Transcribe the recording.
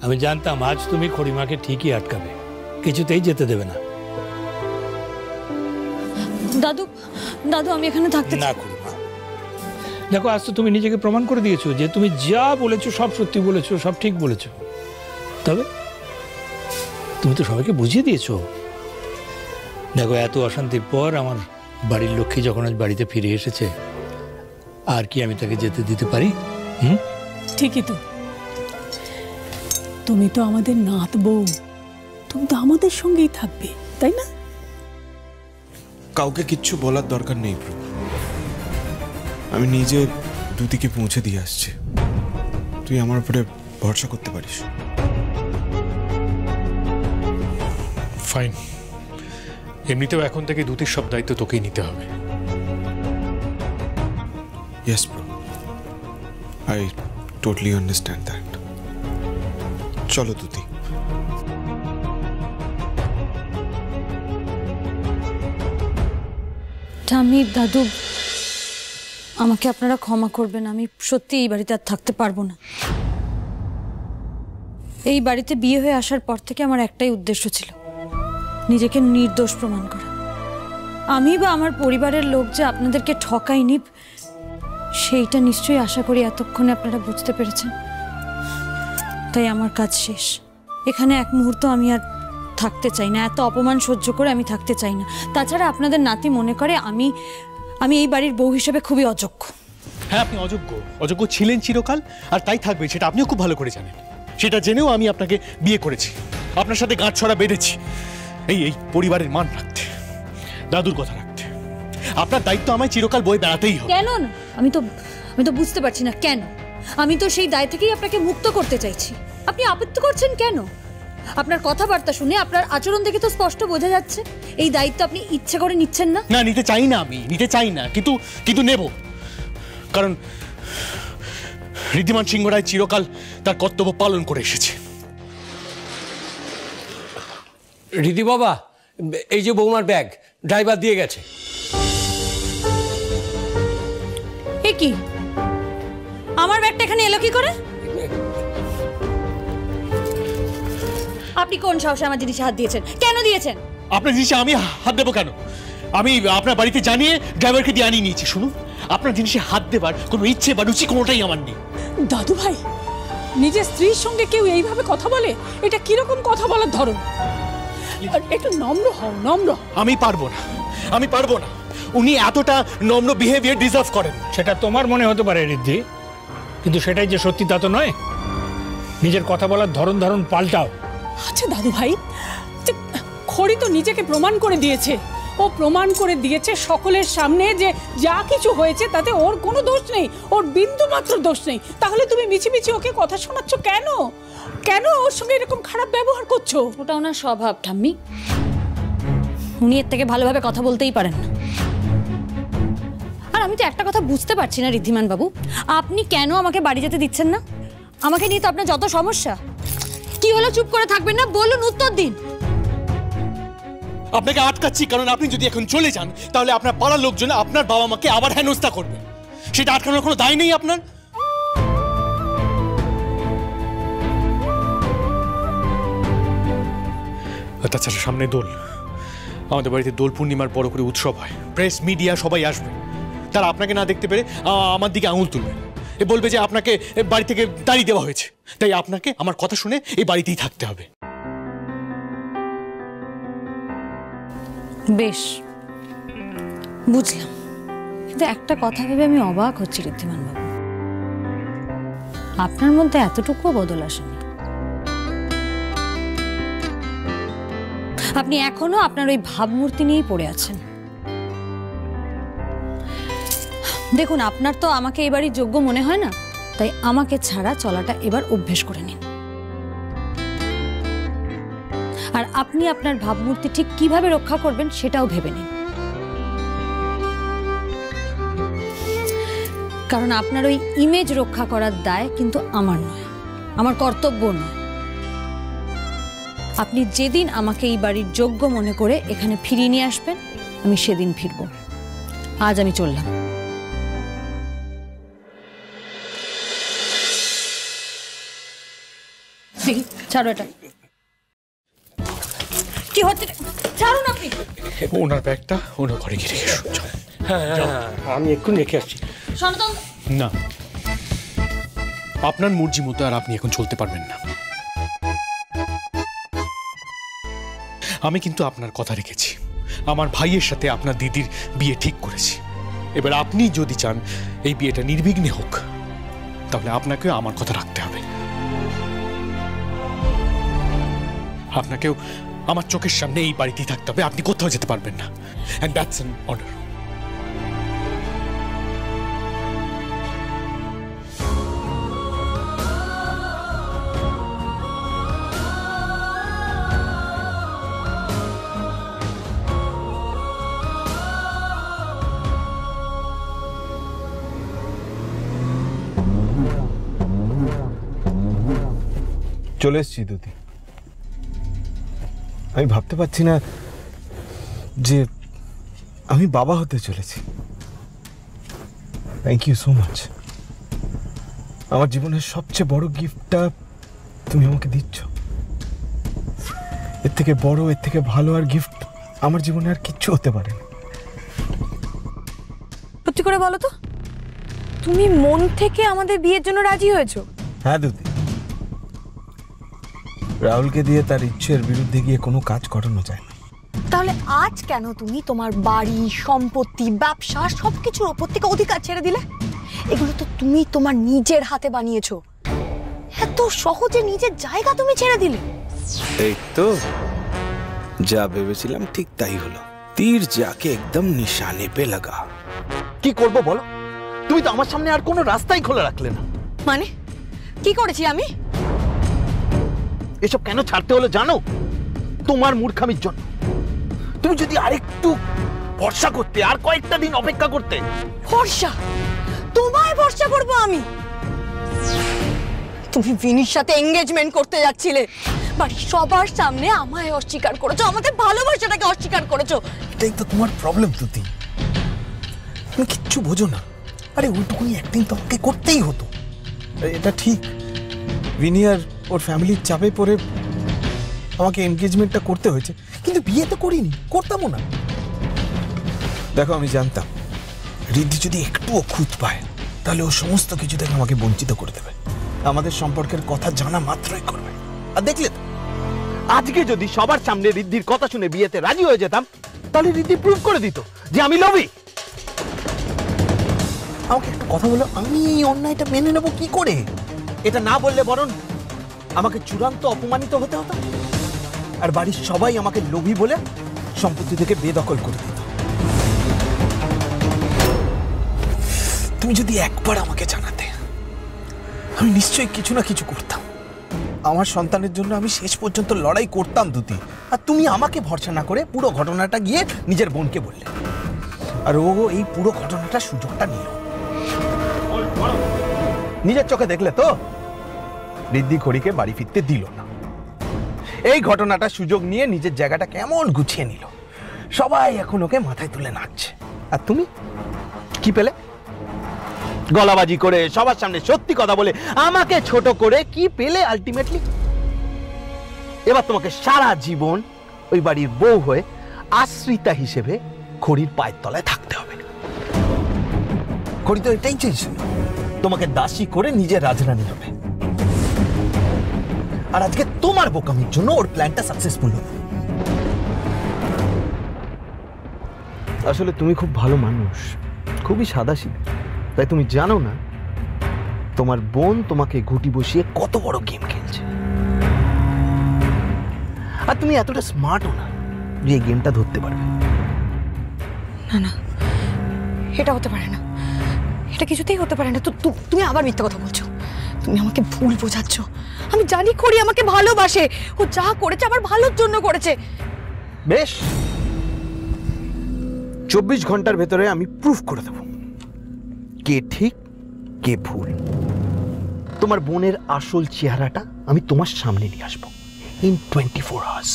আমি জানতাম আজ তুমি খড়িমাকে ঠিকই আটকাবে, কিছুতেই যেতে দেবে না। দাদু দাদু আমি এখানে থাকতে না খড়িমা, দেখো আজ তো তুমি নিজেকে প্রমাণ করে দিয়েছো যে তুমি যা বলেছো সব সত্যি বলেছো, সব ঠিক বলেছো। তবে তুমি তো সবাইকে বুঝিয়ে দিয়েছো। দেখো এত অশান্তির পর আমার বাড়ির লক্ষ্মী যখন আজ বাড়িতে ফিরে এসেছে, আর কি আমি তাকে যেতে দিতে পারি? ঠিকই তো, তুমি তো আমাদের নাত বউ, তুমি তো আমাদের সঙ্গেই থাকবে, তাই না? কাউকে কিচ্ছু বলার দরকার নেই প্রভু, আমি নিজে দুদিকে পৌঁছে দিয়ে আসছি। তুই আমার উপরে ভরসা করতে পারিস। ফাইন, এমনিতেও এখন থেকে দুতির সব দায়িত্ব তোকেই নিতে হবে। Yes bro, I totally understand that. চলো দুতি। আমি দাদু, আমাকে আপনারা ক্ষমা করবেন, আমি সত্যি এই বাড়িতে আর থাকতে পারবো না। এই বাড়িতে বিয়ে হয়ে আসার পর থেকে আমার একটাই উদ্দেশ্য ছিল, নিজেকে নির্দোষ প্রমাণ করা। আমি বা আমার পরিবারের লোক যে আপনাদেরকে ঠকায়নি, সেইটা নিশ্চয়ই আশা করি এতক্ষণে আপনারা বুঝতে পেরেছেন। তাই আমার কাজ শেষ, এখানে এক মুহূর্ত আমি আর থাকতে চাই না, এত অপমান সহ্য করে আমি থাকতে চাই না। তাছাড়া আপনাদের নাতি মনে করে আমি এই বাড়ির বউ হিসেবে খুবই অযোগ্য। হ্যাঁ, আপনি অযোগ্য ছিলেন চিরকাল, আর তাই থাকবে, সেটা আপনিও খুব ভালো করে জানেন। সেটা জেনেও আমি আপনাকে বিয়ে করেছি, আপনার সাথে গাঁটছড়া বেঁধেছি এই পরিবারের মান রাখতে, দাদুর কথা রাখতে। আপনার দায়িত্ব আমায় চিরকাল বয়ে বেড়াতেই হবে। কেন না? আমি তো বুঝতে পারছি না কেন। আমি তো সেই দায় থেকেই আপনাকে মুক্ত করতে চাইছি, আপনি আপত্তি করছেন কেন? আপনার কথাবার্তা শুনে, আপনার আচরণ থেকে তো স্পষ্ট বোঝা যাচ্ছে এই দায়িত্ব আপনি ইচ্ছে করে নিচ্ছেন না। না, নিতে চাই না, আমি নিতে চাই না, কিন্তু নেব। কারণ ঋদ্ধিমান সিংহ রায় চিরকাল তার কর্তব্য পালন করে এসেছে। রিদি বাবা, এই যে বৌমার ব্যাগ ড্রাইভার দিয়ে গেছে। এ কি, আমার ব্যাগটা এখানে এলো কি করে? আপনি কোন সাহসে আমার জিনিসে হাত দিয়েছেন? কেন দিয়েছেন? আপনার জিনিসে আমি হাত দেবো কেন? আমি আপনার বাড়িতে জানিয়ে ড্রাইভারকে দিয়ে আনিয়ে নিয়েছি। শুনুন, আপনার জিনিসে হাত দেবার কোনো ইচ্ছে বা রুচি কোনোটাই আমার নেই। দাদু ভাই, নিজের স্ত্রীর সঙ্গে কেউ এইভাবে কথা বলে? এটা কিরকম কথা বলার ধরন? একটু নম্র হও, নম্র। আমি পারবো না। উনি এতটা নম্র বিহেভিয়ার ডিজার্ভ করেন। সেটা তোমার মনে হতে পারে ঋদ্ধি, কিন্তু সেটাই যে সত্যি তা তো নয়। নিজের কথা বলার ধরন পাল্টাও। আচ্ছা দাদু ভাই, খড়ি তো নিজেকে প্রমাণ করে দিয়েছে, ও প্রমাণ করে দিয়েছে সকলের সামনে যে যা কিছু হয়েছে তাতে ওর কোনো দোষ নেই, ওর বিন্দু মাত্র দোষ নেই। তাহলে তুমি মিছিমিছি ওকে কথা শোনাচ্ছ কেন? কেন ওর সঙ্গে এরকম খারাপ ব্যবহার করছো? ওটা ওনার স্বভাব ঠাম্মি, উনি এর থেকে ভালোভাবে কথা বলতেই পারেন না। আর আমি তো একটা কথা বুঝতে পারছি না ঋদ্ধিমান বাবু, আপনি কেন আমাকে বাড়ি যেতে দিচ্ছেন না? আমাকে নিয়ে তো আপনার যত সমস্যা। কি হলো, চুপ করে থাকবেন না? বলুন, উত্তর দিন। আপনাকে আটকাচ্ছি কারণ আপনি যদি এখন চলে যান তাহলে আপনার পাড়ার লোকজন আপনার বাবা মাকে আবার হেনস্থা করবে। সেটা আটকানোর কোনো দায় নেই আপনার। তাছাড়া সামনে দোল, আমাদের বাড়িতে দোল পূর্ণিমার বড় করে উৎসব হয়, প্রেস মিডিয়া সবাই আসবে। তারা আপনাকে না দেখতে পেরে আমার দিকে আঙুল তুলবে, বলবে যে আপনাকে বাড়ি থেকে তাড়িয়ে দেওয়া হয়েছে। তাই আপনাকে আমার কথা শুনে এই বাড়িতেই থাকতে হবে। বেশ, বুঝলাম, কিন্তু একটা কথা ভেবে আমি অবাক হচ্ছি ঋদ্ধিমান বাবু, আপনার মধ্যে এতটুকুও বদল আসেনি। আপনি এখনো আপনার ওই ভাবমূর্তি নিয়েই পড়ে আছেন। দেখুন, আপনার তো আমাকে এবারই যোগ্য মনে হয় না, তাই আমাকে ছাড়া চলাটা এবার অভ্যেস করে নিন। আর আপনি আপনার ভাবমূর্তি ঠিক কিভাবে রক্ষা করবেন সেটাও ভেবে নিন, কারণ আপনার ওই ইমেজ রক্ষা করার দায় কিন্তু আমার নয়, আমার কর্তব্য নয়। আপনি যেদিন আমাকে এই বাড়ির যোগ্য মনে করে এখানে ফিরিয়ে নিয়ে আসবেন, আমি সেদিন ফিরব। আজ আমি চললাম। দেখি ছাড়ো এটা। কি হচ্ছে? ছাড়ুন আপনি। ওনার ব্যাগটা ওনার ঘরে গিয়ে রেখে এসো। যাও। হ্যাঁ আমি এক্ষুনি রেখে আসছি। সনাতন, না, আপনার মর্জি মতো আর আপনি এখন চলতে পারবেন না। আমি কিন্তু আপনার কথা রেখেছি, আমার ভাইয়ের সাথে আপনার দিদির বিয়ে ঠিক করেছি। এবার আপনি যদি চান এই বিয়েটা নির্বিঘ্নে হোক, তাহলে আপনাকেও আমার কথা রাখতে হবে। আপনাকেও আমার চোখের সামনে এই বাড়িতেই থাকতে হবে, আপনি কোথাও যেতে পারবেন না। And that's an order. চলে এসছি দুদি। আমি ভাবতে পারছি না যে আমি বাবা হতে চলেছি। Thank you so much. আমার জীবনের সবচেয়ে বড় গিফটটা তুমি আমাকে দিচ্ছ। এর থেকে বড়, এর থেকে ভালো আর গিফট আমার জীবনে আর কিচ্ছু হতে পারে না। সত্যি করে বলো তো, তুমি মন থেকে আমাদের বিয়ের জন্য রাজি হয়েছো? হ্যাঁ দুদি, রাহুলকে দিয়ে তার ইচ্ছের বিরুদ্ধে গিয়ে কোনো কাজ করানো যায় না। তাহলে আজ কেন তুমি তোমার বাড়ি, সম্পত্তি, ব্যবসা সবকিছুর ওপর থেকে অধিকার ছেড়ে দিলে? এগুলো তো তুমি তোমার নিজের হাতে বানিয়েছো। এত সহজে নিজের জায়গা তুমি ছেড়ে দিলে? এই তো যা ভেবেছিলাম ঠিক তাই হলো। তীর যাকে একদম নিশানে পে লাগা। কি করব বলো? তুমি তো আমার সামনে আর কোনো রাস্তাই খোলা রাখলে না। মানে কি করেছি আমি? এসব কেন ছাড়তে হলো জানো? তোমার মূর্খামির জন্য। তুমি যদি আরেকটু ভরসা করতে, আর কয়েকটা দিন অপেক্ষা করতে। ভরসা? তোমায় ভরসা করবো আমি? তুমি ভিনির সাথে এঙ্গেজমেন্ট করতে যাচ্ছিলে, বাড়ির সবার সামনে আমায় অস্বীকার করেছো, আমাদের ভালোবাসাটাকে অস্বীকার করেছো। এটাই তো তোমার প্রবলেম তুতি। তুমি কিচ্ছু বোঝো না। আরে ওইটুকুনি অ্যাক্টিং তো আমাকে করতেই হতো। এটা ঠিক, বিনি আর ওর ফ্যামিলির চাপে পড়ে আমাকে এনগেজমেন্টটা করতে হয়েছে, কিন্তু বিয়ে তো করিনি, করতামও না। দেখো, আমি জানতাম রিদ্ধি যদি একটুও খুঁত পায় তাহলে ও সমস্ত কিছু থেকে আমাকে বঞ্চিত করে দেবে, আমাদের সম্পর্কের কথা জানা মাত্রই করবে। আর দেখলে তো, আজকে যদি সবার সামনে রিদ্ধির কথা শুনে বিয়েতে রাজি হয়ে যেতাম, তাহলে রিদ্ধি প্রুভ করে দিত যে আমি লোভী। আমাকে একটা কথা বলো, আমি এই অন্যায়টা মেনে নেবো কি করে? এটা না বললে বরং আমাকে চূড়ান্ত অপমানিত হতে হতো, আর বাড়ির সবাই আমাকে লোভী বলে সম্পত্তি থেকে বেদখল করে দিত। তুমি যদি একবার আমাকে জানাতে, আমি নিশ্চয়ই কিছু না কিছু করতাম। আমার সন্তানের জন্য আমি শেষ পর্যন্ত লড়াই করতাম দুতি। আর তুমি আমাকে ভরসা না করে পুরো ঘটনাটা গিয়ে নিজের বোনকে বললে, আর ও এই পুরো ঘটনাটার সুযোগটা নিল। নিজের চোখে দেখলে তো, রিদ্ধি খড়িকে বাড়ি ফিরতে দিল না। এই ঘটনাটা সুযোগ নিয়ে নিজের জায়গাটা কেমন গুছিয়ে নিল। সবাই এখন ওকে মাথায় তুলে নাচছে। আর তুমি কি পেলে? গলাবাজি করে, সবার সামনে সত্যি কথা বলে, আমাকে ছোট করে কি পেলে আলটিমেটলি? এবার তোমাকে সারা জীবন ওই বাড়ির বউ হয়ে আশ্রিতা হিসেবে খড়ির পায়ের তলায় থাকতে হবে। খড়ি তো এটাই চাইছিল, তোমাকে দাসী করে নিজের রাজরানী হবে। আর আজকে তোমার বোকামির জন্য ওর প্ল্যানটা সাকসেসফুল হবে। আসলে তুমি খুব ভালো মানুষ, খুবই সাদাসিধে, তাই তুমি জানো না তোমার বোন তোমাকে ঘুটি বসিয়ে কত বড় গেম খেলছে। আর তুমি এতটা স্মার্টও না যে এই গেমটা ধরতে পারবে। না না, এটা হতে পারে না, এটা কিছুতেই হতে পারে না। তুমি আবার মিথ্যা কথা বলছো। তুমি আমাকে ভুল বোঝাচ্ছ। আমি জানি খড়ি আমাকে ভালোবাসে, ও যা করেছে আমার ভালোর জন্য করেছে। বেশ, 24 ঘন্টার ভেতরে আমি প্রুফ করে দেব কে ঠিক কে ভুল। তোমার বোনের আসল চেহারাটা আমি তোমার সামনে নিয়ে আসবো ইন 24 আওয়ার্স।